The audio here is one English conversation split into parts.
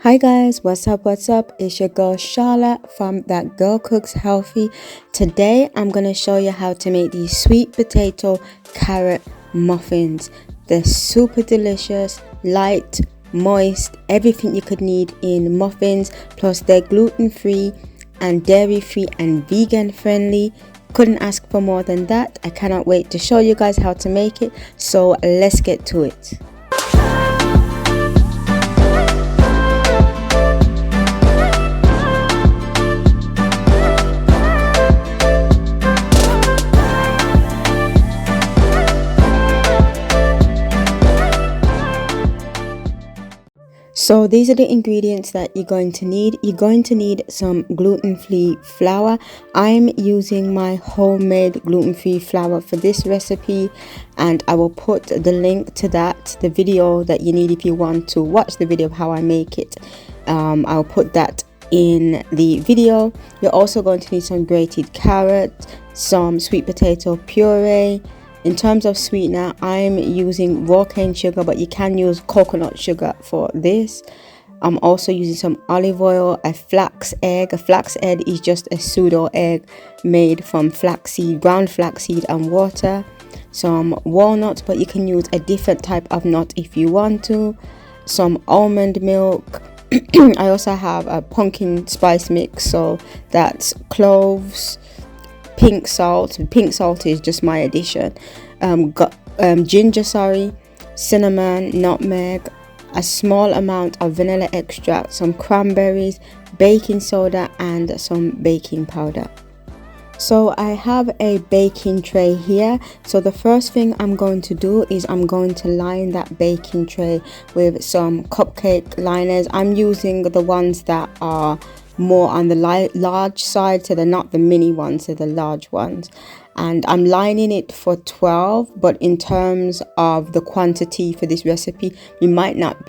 Hi guys, what's up? It's your girl Charlotte from That Girl Cooks Healthy. Today I'm going to show you how to make these sweet potato carrot muffins. They're super delicious, light, moist, everything you could need in muffins, plus they're gluten-free and dairy-free and vegan friendly. Couldn't ask for more than that. I cannot wait to show you guys how to make it, so let's get to it. So these are the ingredients that you're going to need. You're going to need some gluten-free flour. I'm using my homemade gluten-free flour for this recipe, and I will put the link to that, the video that you need if you want to watch the video of how I make it. I'll put that in the video. You're also going to need some grated carrot, some sweet potato puree. In terms of sweetener, I'm using raw cane sugar, but you can use coconut sugar for this. I'm also using some olive oil, a flax egg. A flax egg is just a pseudo egg made from flaxseed, ground flaxseed and water. Some walnuts, but you can use a different type of nut if you want to. Some almond milk. I also have a pumpkin spice mix, so that's cloves, pink salt is just my addition, ginger, cinnamon, nutmeg, a small amount of vanilla extract, some cranberries, baking soda and some baking powder. So I have a baking tray here. So the first thing I'm going to do is I'm going to line that baking tray with some cupcake liners. I'm using the ones that are more on the large side, so they're not the mini ones, they're the large ones, and I'm lining it for 12. But in terms of the quantity for this recipe, we might not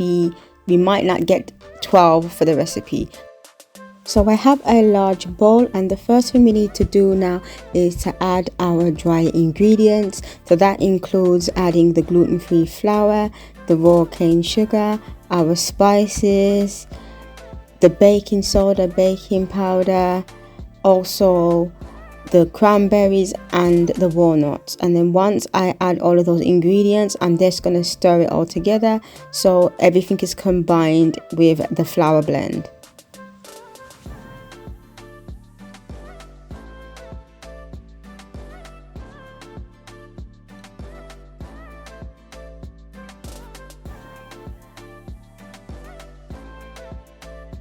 get 12 for the recipe. So I have a large bowl, and the first thing we need to do now is to add our dry ingredients. So that includes adding the gluten-free flour, the raw cane sugar, our spices, the baking soda, baking powder, also the cranberries and the walnuts. And then once I add all of those ingredients, I'm just going to stir it all together so everything is combined with the flour blend.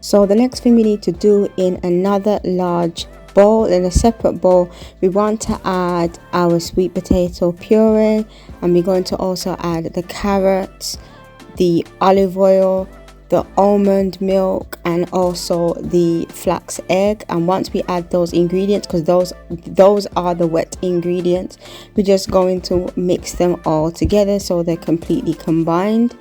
So the next thing we need to do, in another large bowl, in a separate bowl, we want to add our sweet potato puree, and we're going to also add the carrots, the olive oil, the almond milk and also the flax egg. And once we add those ingredients, because those are the wet ingredients, we're just going to mix them all together so they're completely combined.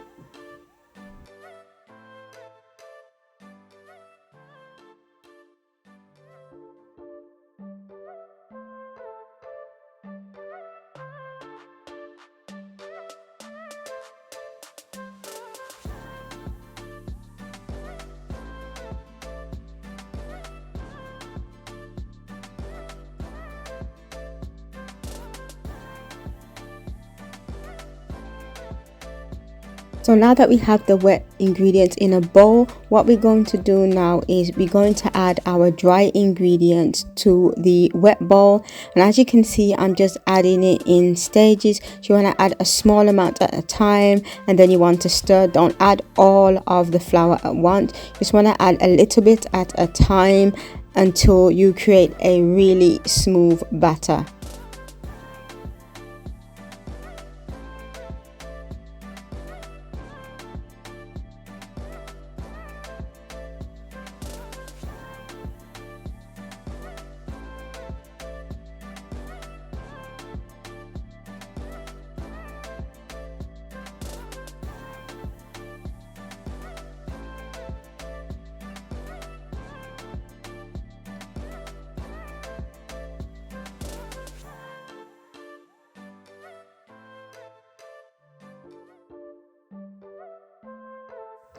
So now that we have the wet ingredients in a bowl, what we're going to do now is we're going to add our dry ingredients to the wet bowl. And as you can see, I'm just adding it in stages. So you want to add a small amount at a time, and then you want to stir. Don't add all of the flour at once. Just want to add a little bit at a time until you create a really smooth batter.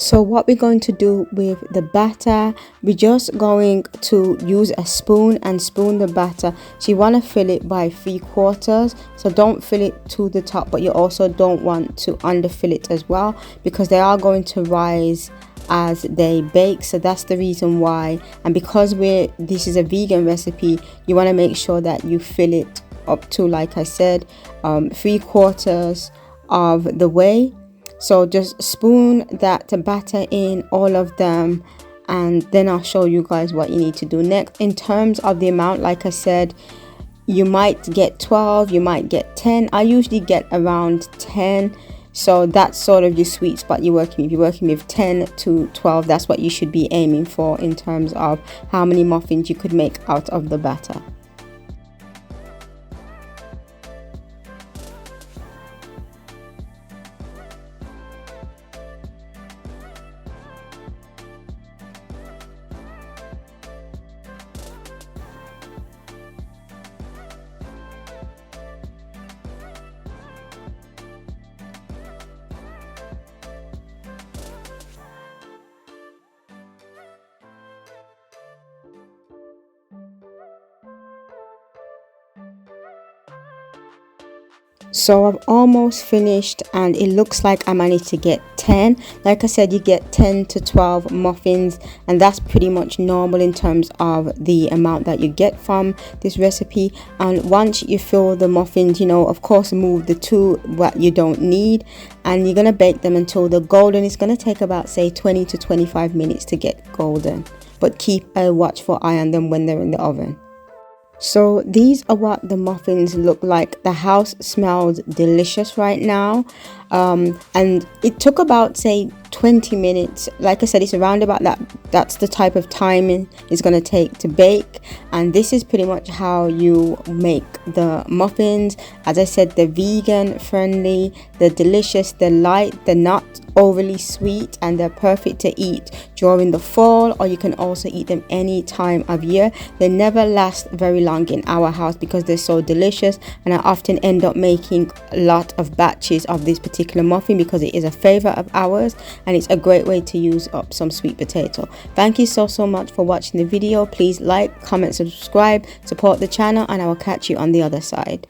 So what we're going to do with the batter, we're just going to use a spoon and spoon the batter. So you want to fill it by 3/4, so don't fill it to the top, but you also don't want to underfill it as well, because they are going to rise as they bake. So that's the reason why. And because this is a vegan recipe, you want to make sure that you fill it up to, like I said, 3/4 of the way. So just spoon that batter in, all of them, and then I'll show you guys what you need to do next. In terms of the amount, like I said, you might get 12, you might get 10. I usually get around 10. So that's sort of your sweet spot you're working with. You're working with 10 to 12. That's what you should be aiming for in terms of how many muffins you could make out of the batter. So I've almost finished, and it looks like I managed to get 10. Like I said, you get 10 to 12 muffins, and that's pretty much normal in terms of the amount that you get from this recipe. And once you fill the muffins, you know, of course, remove the two what you don't need, and you're gonna bake them until they're golden. It's gonna take about, say, 20 to 25 minutes to get golden, but keep a watchful eye on them when they're in the oven. So these are what the muffins look like. The house smells delicious right now, and it took about, say, 20 minutes. Like I said, it's around about that's the type of timing it's going to take to bake. And this is pretty much how you make the muffins. As I said, they're vegan friendly, they're delicious, they're light, they're not overly sweet, and they're perfect to eat during the fall, or you can also eat them any time of year. They never last very long in our house because they're so delicious, and I often end up making a lot of batches of this particular muffin because it is a favorite of ours, and it's a great way to use up some sweet potato. Thank you so much for watching the video. Please like, comment, subscribe, support the channel, and I will catch you on the other side.